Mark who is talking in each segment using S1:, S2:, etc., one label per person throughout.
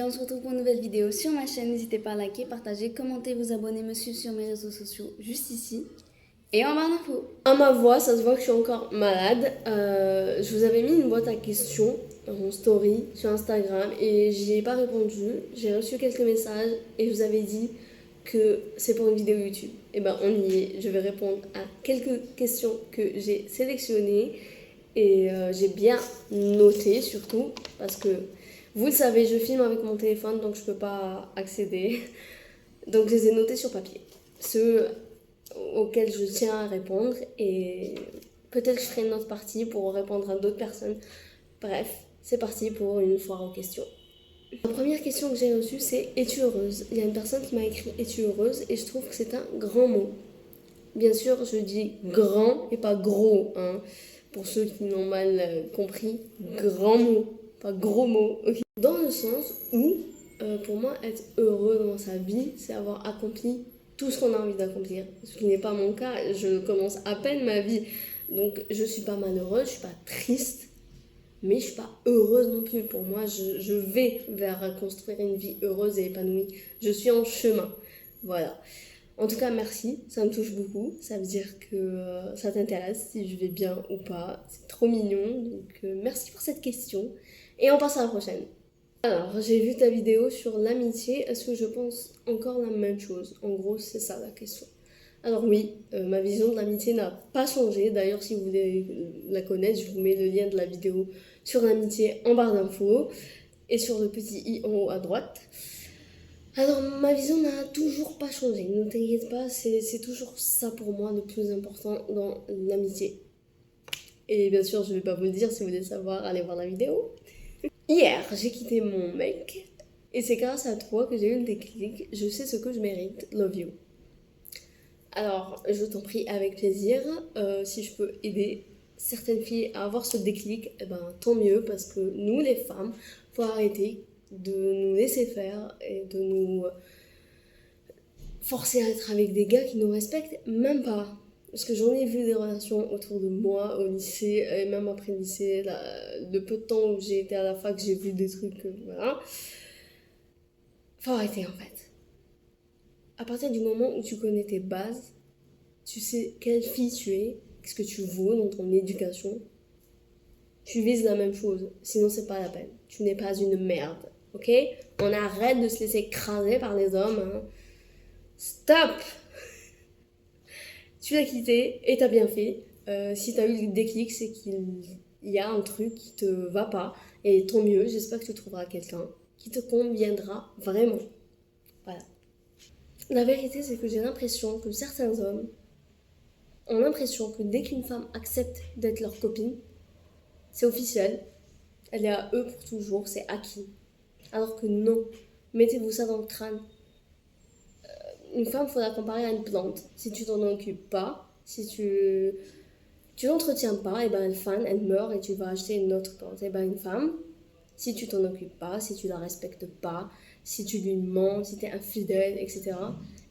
S1: on se retrouve pour une nouvelle vidéo sur ma chaîne. N'hésitez pas à liker, partager, commenter, vous abonner, me suivre sur mes réseaux sociaux juste ici et en barre d'infos.
S2: À ma voix, ça se voit que je suis encore malade. Je vous avais mis une boîte à questions en story sur Instagram et j'y ai pas répondu. J'ai reçu quelques messages et je vous avais dit que c'est pour une vidéo YouTube. Et ben on y est. Je vais répondre à quelques questions que j'ai sélectionnées et j'ai bien noté surtout parce que vous le savez, je filme avec mon téléphone donc je peux pas accéder. Donc je les ai notées sur papier. Ceux auxquels je tiens à répondre et peut-être que je ferai une autre partie pour répondre à d'autres personnes. Bref, c'est parti pour une foire aux questions. La première question que j'ai reçue, c'est « Es-tu heureuse ?» Il y a une personne qui m'a écrit « Es-tu heureuse ?» et je trouve que c'est un grand mot. Bien sûr, je dis grand et pas gros, hein, pour ceux qui n'ont mal compris. Grand mot, pas gros mot. Okay. Dans le sens où, pour moi, être heureux dans sa vie, c'est avoir accompli tout ce qu'on a envie d'accomplir. Ce qui n'est pas mon cas, je commence à peine ma vie. Donc je suis pas malheureuse, je suis pas triste, mais je suis pas heureuse non plus. Pour moi, je vais vers construire une vie heureuse et épanouie. Je suis en chemin. Voilà. En tout cas, merci, ça me touche beaucoup. Ça veut dire que ça t'intéresse si je vais bien ou pas. C'est trop mignon, donc merci pour cette question. Et on passe à la prochaine. Alors, j'ai vu ta vidéo sur l'amitié. Est-ce que je pense encore la même chose? En gros, c'est ça la question. Alors oui, ma vision de l'amitié n'a pas changé. D'ailleurs, si vous voulez la connaître, je vous mets le lien de la vidéo sur l'amitié en barre d'infos et sur le petit i en haut à droite. Alors, ma vision n'a toujours pas changé. Ne t'inquiète pas, c'est toujours ça pour moi le plus important dans l'amitié. Et bien sûr, je ne vais pas vous le dire. Si vous voulez savoir, allez voir la vidéo. Hier, j'ai quitté mon mec et c'est grâce à toi que j'ai eu le déclic. Je sais ce que je mérite. Love you. Alors, je t'en prie avec plaisir. Si je peux aider certaines filles à avoir ce déclic, eh ben, tant mieux parce que nous, les femmes, faut arrêter de nous laisser faire et de nous forcer à être avec des gars qui nous respectent même pas. Parce que j'en ai vu des relations autour de moi au lycée et même après le lycée, le peu de temps où j'ai été à la fac, j'ai vu des trucs, voilà. Faut arrêter en fait. À partir du moment où tu connais tes bases, tu sais quelle fille tu es, qu'est-ce que tu vaux dans ton éducation, tu vises la même chose, sinon c'est pas la peine. Tu n'es pas une merde, ok? On arrête de se laisser écraser par les hommes, hein. Stop! Tu l'as quitté et t'as bien fait. Si t'as eu le déclic, c'est qu'il y a un truc qui te va pas. Et tant mieux, j'espère que tu trouveras quelqu'un qui te conviendra vraiment. Voilà. La vérité, c'est que j'ai l'impression que certains hommes ont l'impression que dès qu'une femme accepte d'être leur copine, c'est officiel. Elle est à eux pour toujours, c'est acquis. Alors que non. Mettez-vous ça dans le crâne. Une femme, il faut la comparer à une plante. Si tu t'en occupes pas, si tu l'entretiens pas, et ben elle fane, elle meurt et tu vas acheter une autre plante. Et ben une femme, si tu t'en occupes pas, si tu la respectes pas, si tu lui mens, si tu es infidèle, etc.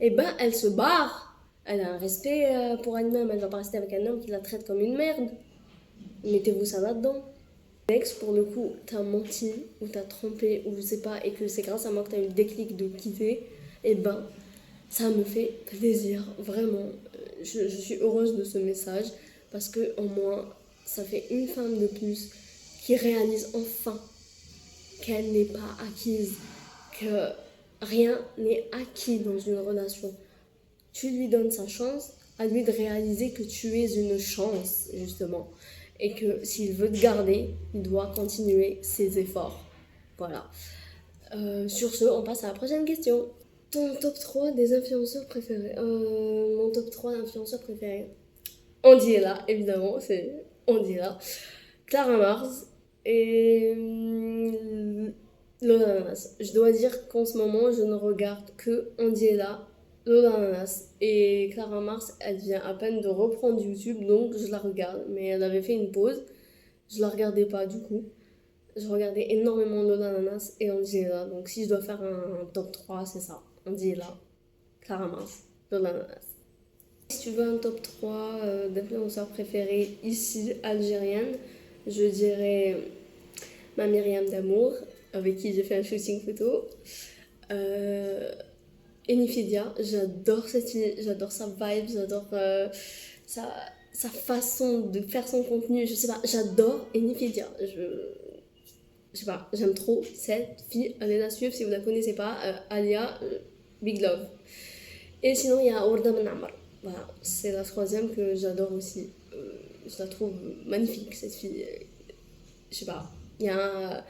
S2: Et ben elle se barre. Elle a un respect pour elle-même. Elle va pas rester avec un homme qui la traite comme une merde. Mettez-vous ça là-dedans. L'ex, pour le coup, t'as menti ou t'as trompé ou je sais pas, et que c'est grâce à moi que t'as eu le déclic de quitter, et ben ça me fait plaisir, vraiment. Je suis heureuse de ce message parce que au moins ça fait une femme de plus qui réalise enfin qu'elle n'est pas acquise, que rien n'est acquis dans une relation. Tu lui donnes sa chance, à lui de réaliser que tu es une chance, justement. Et que s'il veut te garder, il doit continuer ses efforts. Voilà. Sur ce, on passe à la prochaine question. Ton top 3 des influenceurs préférés. Mon top 3 d'influenceurs préférés. Andy est là, évidemment, c'est Andy est là. Clara Mars et Lola Ananas. Je dois dire qu'en ce moment, je ne regarde que Andy est là, Lola Ananas. Et Clara Mars, elle vient à peine de reprendre YouTube, donc je la regarde. Mais elle avait fait une pause. Je la regardais pas du coup. Je regardais énormément Lola Ananas et Andy est là. Donc si je dois faire un top 3, c'est ça. Andy est là, Clara Mars, Lola Ananas. Si tu veux un top 3 d'influenceurs préférés ici, algérienne, je dirais ma Myriam d'amour, avec qui j'ai fait un shooting photo. Enifidia, j'adore cette fille, j'adore sa vibe, j'adore sa façon de faire son contenu, je sais pas, j'adore Enifidia. Je sais pas, j'aime trop cette fille, allez la suivre si vous la connaissez pas, Alia, Big Love. Et sinon il y a Orda Manamar, voilà, c'est la troisième que j'adore aussi. Je la trouve magnifique cette fille, je sais pas, il y a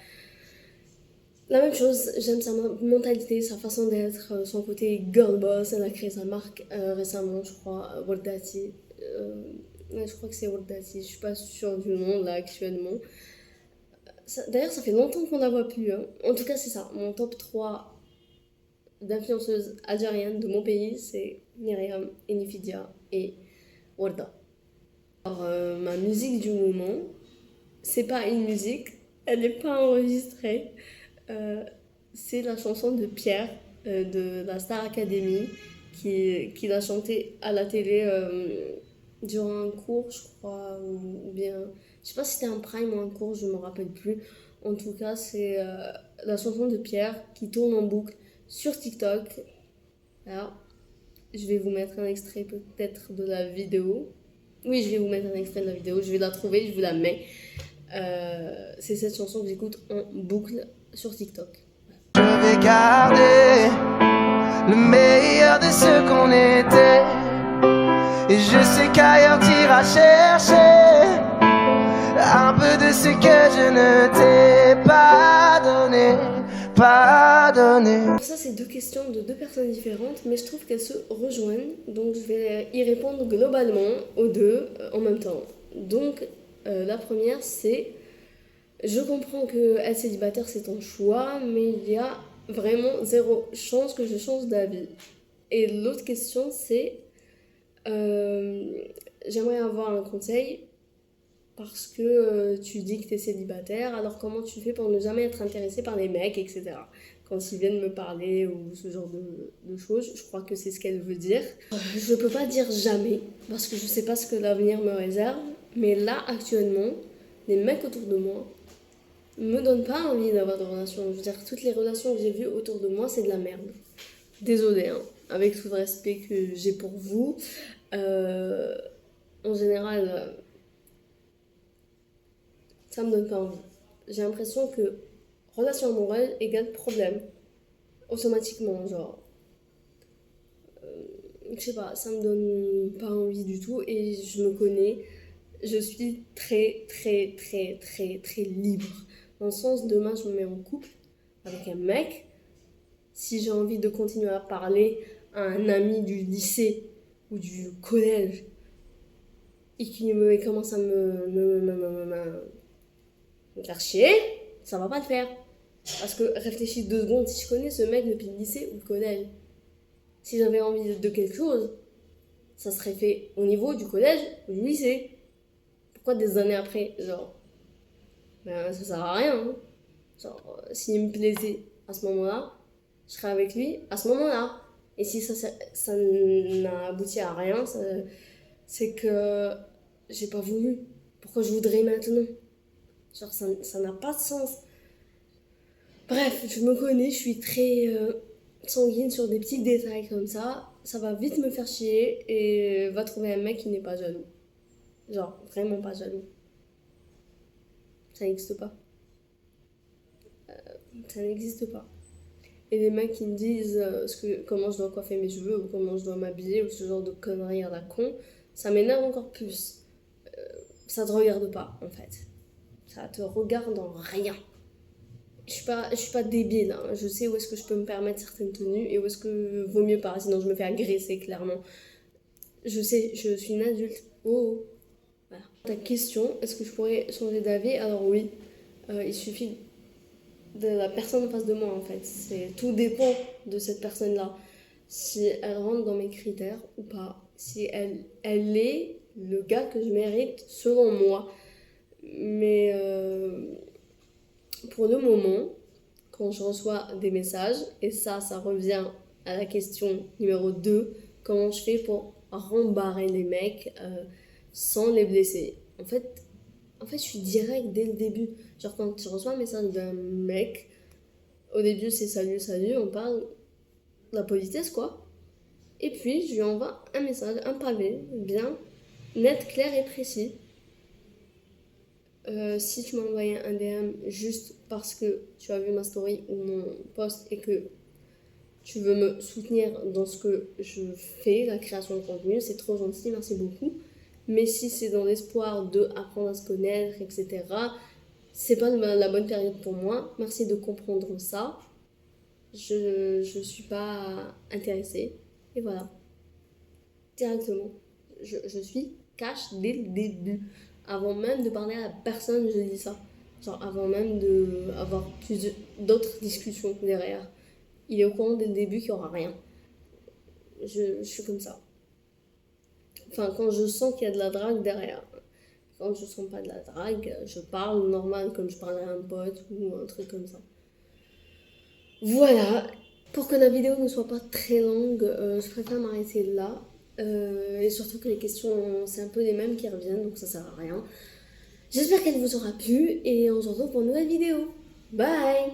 S2: la même chose, j'aime sa mentalité, sa façon d'être, son côté girl boss. Elle a créé sa marque récemment, je crois, Wordati. Ouais, je crois que c'est Wordati, je suis pas sûre du nom là actuellement. D'ailleurs, ça fait longtemps qu'on la voit plus. Hein. En tout cas, c'est ça. Mon top 3 d'influenceuses algériennes de mon pays, c'est Myriam, Enifidia et Warda. Alors, ma musique du moment, c'est pas une musique, elle n'est pas enregistrée. C'est la chanson de Pierre de la Star Academy qui l'a chantée à la télé durant un cours, je crois, ou bien je sais pas si c'était un prime ou un cours, je me rappelle plus. En tout cas, c'est la chanson de Pierre qui tourne en boucle sur TikTok. Alors, je vais vous mettre un extrait peut-être de la vidéo. Oui, je vais vous mettre un extrait de la vidéo, je vais la trouver, je vous la mets. C'est cette chanson que j'écoute en boucle sur TikTok.
S3: Je vais garder le meilleur de ce qu'on était. Et je sais qu'ailleurs t'iras chercher un peu de ce que je ne t'ai pas donné, pas donné.
S2: Ça, c'est deux questions de deux personnes différentes, mais je trouve qu'elles se rejoignent. Donc, je vais y répondre globalement aux deux en même temps. Donc, la première, c'est... Je comprends que être célibataire, c'est ton choix, mais il y a vraiment zéro chance que je change d'avis. Et l'autre question, c'est... j'aimerais avoir un conseil parce que tu dis que tu es célibataire, alors comment tu fais pour ne jamais être intéressé par les mecs, etc. Quand ils viennent me parler ou ce genre de choses, je crois que c'est ce qu'elle veut dire. Je peux pas dire jamais, parce que je sais pas ce que l'avenir me réserve, mais là, actuellement, les mecs autour de moi me donnent pas envie d'avoir de relations. Je veux dire, toutes les relations que j'ai vues autour de moi, c'est de la merde. Désolée, hein, avec tout le respect que j'ai pour vous. En général, ça me donne pas envie. J'ai l'impression que relation amoureuse égale problème. Automatiquement, genre. Je sais pas, ça me donne pas envie du tout et je me connais. Je suis très, très, très, très, très libre. Dans le sens, demain, je me mets en couple avec un mec. Si j'ai envie de continuer à parler à un ami du lycée ou du collège et qui commence à me faire chier, ça va pas le faire. Parce que réfléchis 2 secondes, si je connais ce mec depuis le lycée ou le collège, si j'avais envie de quelque chose, ça serait fait au niveau du collège ou du lycée. Pourquoi des années après, genre, ben, ça sert à rien. Hein. Genre, s'il me plaisait à ce moment-là, je serais avec lui à ce moment-là. Et si ça n'a abouti à rien, c'est que j'ai pas voulu. Pourquoi je voudrais maintenant? Genre, ça n'a pas de sens. Bref, je me connais, je suis très sanguine sur des petits détails comme ça. Ça va vite me faire chier et va trouver un mec qui n'est pas jaloux. Genre, vraiment pas jaloux. Ça n'existe pas. Ça n'existe pas. Et les mecs qui me disent comment je dois coiffer mes cheveux ou comment je dois m'habiller ou ce genre de conneries à la con, ça m'énerve encore plus. Ça te regarde pas, en fait. Ça te regarde en rien. Je suis pas débile, hein. Je sais où est-ce que je peux me permettre certaines tenues et où est-ce que vaut mieux pas, sinon je me fais agresser, clairement. Je sais, je suis une adulte. Oh. Voilà. Ta question, est-ce que je pourrais changer d'avis? Alors oui, il suffit de la personne en face de moi, en fait. Tout dépend de cette personne-là. Si elle rentre dans mes critères ou pas. Si elle est le gars que je mérite, selon moi. Mais pour le moment, quand je reçois des messages, et ça revient à la question numéro 2, comment je fais pour rembarrer les mecs sans les blesser. En fait, je suis direct dès le début. Genre, quand je reçois un message d'un mec, Au début, c'est salut, salut, on parle de la politesse, quoi. Et puis, je lui envoie un message, un pavé, bien net, clair et précis. Si tu m'as envoyé un DM juste parce que tu as vu ma story ou mon post et que tu veux me soutenir dans ce que je fais, la création de contenu, c'est trop gentil, merci beaucoup. Mais si c'est dans l'espoir d'apprendre à se connaître, etc., c'est pas la bonne période pour moi. Merci de comprendre ça. Je suis pas intéressée. Et voilà. Directement. Je suis cash dès le début. Avant même de parler à la personne, je dis ça. Genre avant même d'avoir d'autres discussions derrière. Il est au courant dès le début qu'il n'y aura rien. Je suis comme ça. Enfin, quand je sens qu'il y a de la drague derrière. Quand je sens pas de la drague, je parle normal comme je parlerais à un pote ou un truc comme ça. Voilà. Pour que la vidéo ne soit pas très longue, je préfère m'arrêter là. Et surtout que les questions, c'est un peu les mêmes qui reviennent, donc ça sert à rien. J'espère qu'elle vous aura plu et on se retrouve pour une nouvelle vidéo. Bye!